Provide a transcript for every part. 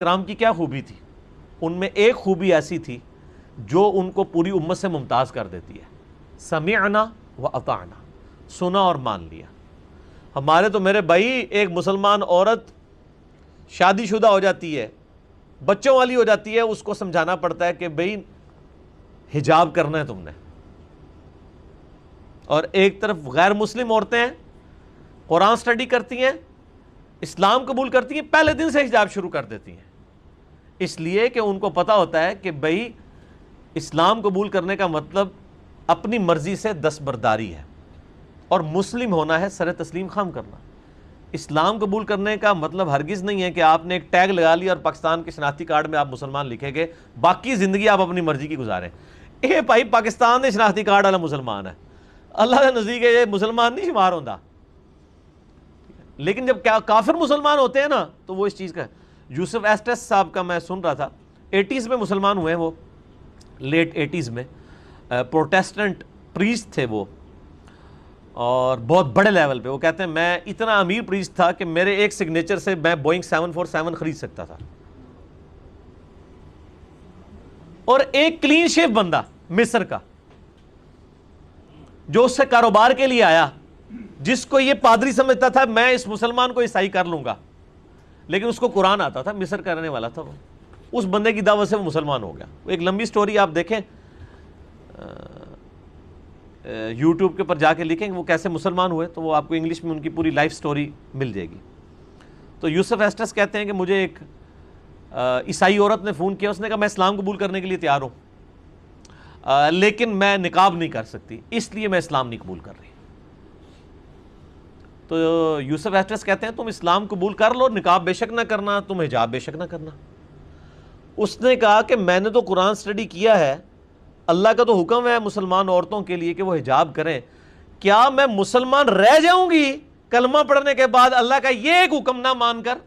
کرام کی کیا خوبی تھی؟ ان میں ایک خوبی ایسی تھی جو ان کو پوری امت سے ممتاز کر دیتی ہے، سمعنا و اطعنا، سنا اور مان لیا۔ ہمارے تو میرے بھائی ایک مسلمان عورت شادی شدہ ہو جاتی ہے، بچوں والی ہو جاتی ہے، اس کو سمجھانا پڑتا ہے کہ بھئی حجاب کرنا ہے تم نے، اور ایک طرف غیر مسلم عورتیں ہیں، قرآن سٹڈی کرتی ہیں، اسلام قبول کرتی ہیں، پہلے دن سے حجاب شروع کر دیتی ہیں، اس لیے کہ ان کو پتہ ہوتا ہے کہ بھئی اسلام قبول کرنے کا مطلب اپنی مرضی سے دستبرداری ہے، اور مسلم ہونا ہے سر تسلیم خام کرنا۔ اسلام قبول کرنے کا مطلب ہرگز نہیں ہے کہ آپ نے ایک ٹیگ لگا لیا اور پاکستان کے شناختی کارڈ میں آپ مسلمان لکھیں گے، باقی زندگی آپ اپنی مرضی کی گزاریں۔ اے بھائی پاکستان نے شناختی کارڈ والا مسلمان ہے، اللہ کے نزدیک یہ مسلمان نہیں شمار ہوتا، لیکن جب کافر مسلمان ہوتے ہیں نا تو وہ اس چیز کا ہے۔ یوسف ایسٹس صاحب کا میں سن رہا تھا، 80s میں مسلمان ہوئے ہیں، وہ لیٹ 80s میں پروٹیسٹنٹ پریسٹ تھے وہ، اور بہت بڑے لیول پہ۔ وہ کہتے ہیں میں اتنا امیر پریسٹ تھا کہ میرے ایک سگنیچر سے میں بوئنگ 747 خرید سکتا تھا، اور ایک کلین شیف بندہ مصر کا جو اس سے کاروبار کے لیے آیا، جس کو یہ پادری سمجھتا تھا میں اس مسلمان کو عیسائی کر لوں گا، لیکن اس کو قرآن آتا تھا، مصر کا رہنے والا تھا وہ، اس بندے کی دعوت سے وہ مسلمان ہو گیا۔ وہ ایک لمبی سٹوری آپ دیکھیں، یوٹیوب کے اوپر جا کے لکھیں وہ کیسے مسلمان ہوئے تو وہ آپ کو انگلش میں ان کی پوری لائف سٹوری مل جائے گی۔ تو یوسف ایسٹس کہتے ہیں کہ مجھے ایک عیسائی عورت نے فون کیا، اس نے کہا میں اسلام قبول کرنے کے لیے تیار ہوں، لیکن میں نقاب نہیں کر سکتی، اس لیے میں اسلام نہیں قبول کر رہی۔ تو یوسف ایسٹس کہتے ہیں تم اسلام قبول کر لو، نقاب بے شک نہ کرنا، تم حجاب بے شک نہ کرنا۔ اس نے کہا کہ میں نے تو قرآن سٹڈی کیا ہے، اللہ کا تو حکم ہے مسلمان عورتوں کے لیے کہ وہ حجاب کریں، کیا میں مسلمان رہ جاؤں گی کلمہ پڑھنے کے بعد اللہ کا یہ ایک حکم نہ مان کر؟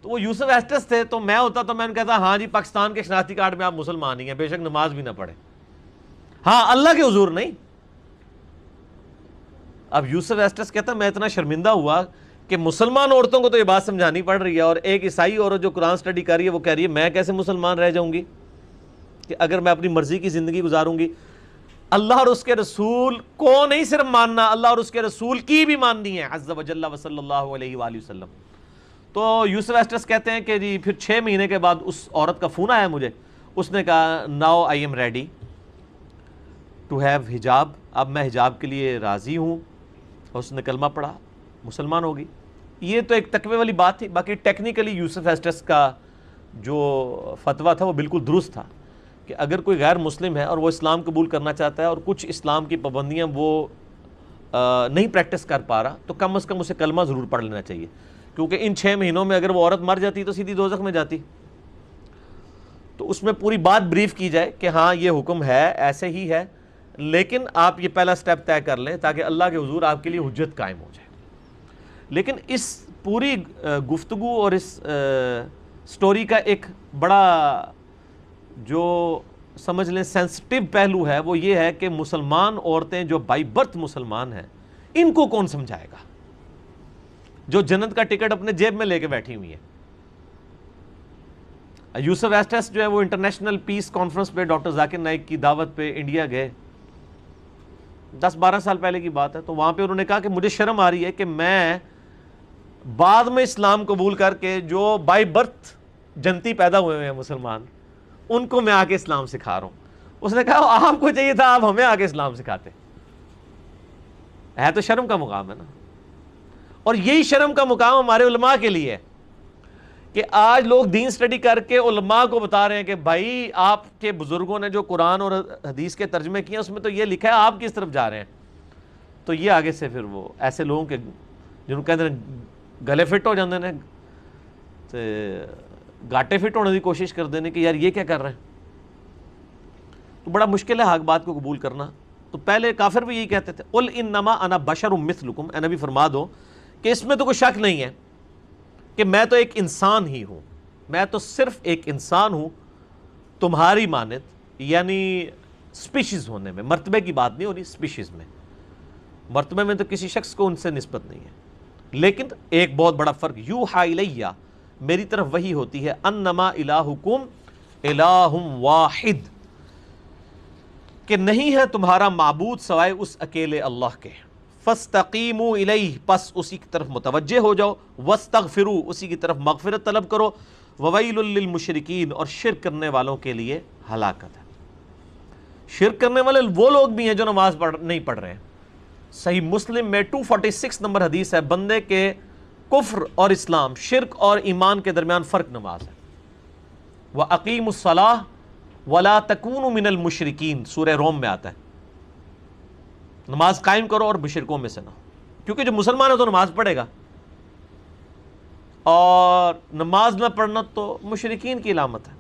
تو وہ یوسف ایسٹس تھے، تو میں ہوتا تو میں نے کہتا ہاں جی پاکستان کے شناختی کارڈ میں آپ مسلمان ہی ہیں، بے شک نماز بھی نہ پڑھیں، ہاں اللہ کے حضور نہیں۔ اب یوسف ایسٹس کہتا میں اتنا شرمندہ ہوا کہ مسلمان عورتوں کو تو یہ بات سمجھانی پڑ رہی ہے، اور ایک عیسائی عورت جو قرآن سٹڈی کر رہی ہے وہ کہہ رہی ہے میں کیسے مسلمان رہ جاؤں گی کہ اگر میں اپنی مرضی کی زندگی گزاروں گی۔ اللہ اور اس کے رسول کو نہیں صرف ماننا، اللہ اور اس کے رسول کی بھی ماننی ہے، عز و جل و صلی اللہ علیہ وآلہ وسلم۔ تو یوسف ایسٹس کہتے ہیں کہ جی پھر 6 مہینے کے بعد اس عورت کا فون آیا مجھے، اس نے کہا now I am ready to have حجاب، اب میں حجاب کے لیے راضی ہوں، اور اس نے کلمہ پڑھا، مسلمان ہوگی۔ یہ تو ایک تقوی والی بات تھی، باقی ٹیکنیکلی یوسف ایسٹس کا جو فتویٰ تھا وہ بالکل درست تھا کہ اگر کوئی غیر مسلم ہے اور وہ اسلام قبول کرنا چاہتا ہے اور کچھ اسلام کی پابندیاں وہ نہیں پریکٹس کر پا رہا تو کم از کم اسے کلمہ ضرور پڑھ لینا چاہیے، کیونکہ ان 6 مہینوں میں اگر وہ عورت مر جاتی تو سیدھی دوزخ میں جاتی۔ تو اس میں پوری بات بریف کی جائے کہ ہاں یہ حکم ہے، ایسے ہی ہے، لیکن آپ یہ پہلا سٹیپ طے کر لیں تاکہ اللہ کے حضور آپ کے لیے حجت قائم ہو جائے۔ لیکن اس پوری گفتگو اور اس سٹوری کا ایک بڑا جو سمجھ لیں سینسٹیو پہلو ہے وہ یہ ہے کہ مسلمان عورتیں جو بائی برتھ مسلمان ہیں ان کو کون سمجھائے گا، جو جنت کا ٹکٹ اپنے جیب میں لے کے بیٹھی ہوئی ہیں۔ یوسف ایسٹس جو ہے وہ انٹرنیشنل پیس کانفرنس پہ ڈاکٹر ذاکر نائک کی دعوت پہ انڈیا گئے، 10-12 سال پہلے کی بات ہے، تو وہاں پہ انہوں نے کہا کہ مجھے شرم آ رہی ہے کہ میں بعد میں اسلام قبول کر کے جو بائی برتھ جنتی پیدا ہوئے ہیں مسلمان ان کو میں آ کے اسلام سکھا رہا ہوں۔ اس نے کہا آپ کو چاہیے تھا آپ ہمیں آ کے اسلام سکھاتے، ہے تو شرم کا مقام ہے نا۔ اور یہی شرم کا مقام ہمارے علماء کے لیے ہے کہ آج لوگ دین سٹڈی کر کے علماء کو بتا رہے ہیں کہ بھائی آپ کے بزرگوں نے جو قرآن اور حدیث کے ترجمے کیے ہیں اس میں تو یہ لکھا ہے، آپ کس طرف جا رہے ہیں؟ تو یہ آگے سے پھر وہ ایسے لوگوں کے جن کو کہتے ہیں گلے فٹ ہو جاندے نے تے گاٹے فٹ ہونے کی کوشش کرتے ہیں کہ یار یہ کیا کر رہے ہیں۔ تو بڑا مشکل ہے حق بات کو قبول کرنا۔ تو پہلے کافر بھی یہی کہتے تھے قل انما انا بشر مثلکم، اے نبی فرما دو کہ اس میں تو کوئی شک نہیں ہے کہ میں تو ایک انسان ہی ہوں، میں تو صرف ایک انسان ہوں تمہاری مانند، یعنی سپیشیز ہونے میں، مرتبے کی بات نہیں ہو رہی، سپیشیز میں، مرتبے میں تو کسی شخص کو ان سے نسبت نہیں ہے، لیکن ایک بہت بڑا فرق، یوحا الیہ، میری طرف وحی ہوتی ہے انما الہکم الہ واحد، کہ نہیں ہے تمہارا معبود سوائے اس اکیلے اللہ کے، فاستقیموا الیہ، پس اسی کی طرف متوجہ ہو جاؤ، واستغفروا، اسی کی طرف مغفرت طلب کرو، وویل للمشرکین، اور شرک کرنے والوں کے لیے ہلاکت ہے۔ شرک کرنے والے وہ لوگ بھی ہیں جو نماز نہیں پڑھ رہے ہیں۔ صحیح مسلم میں 246 نمبر حدیث ہے، بندے کے کفر اور اسلام، شرک اور ایمان کے درمیان فرق نماز ہے۔ وَأَقِيمُوا الصَّلَاةَ وَلَا تَكُونُوا مِنَ الْمُشْرِكِينَ، سورہ روم میں آتا ہے، نماز قائم کرو اور مشرکوں میں سے نہ ہو، کیونکہ جو مسلمان ہے تو نماز پڑھے گا، اور نماز نہ پڑھنا تو مشرکین کی علامت ہے۔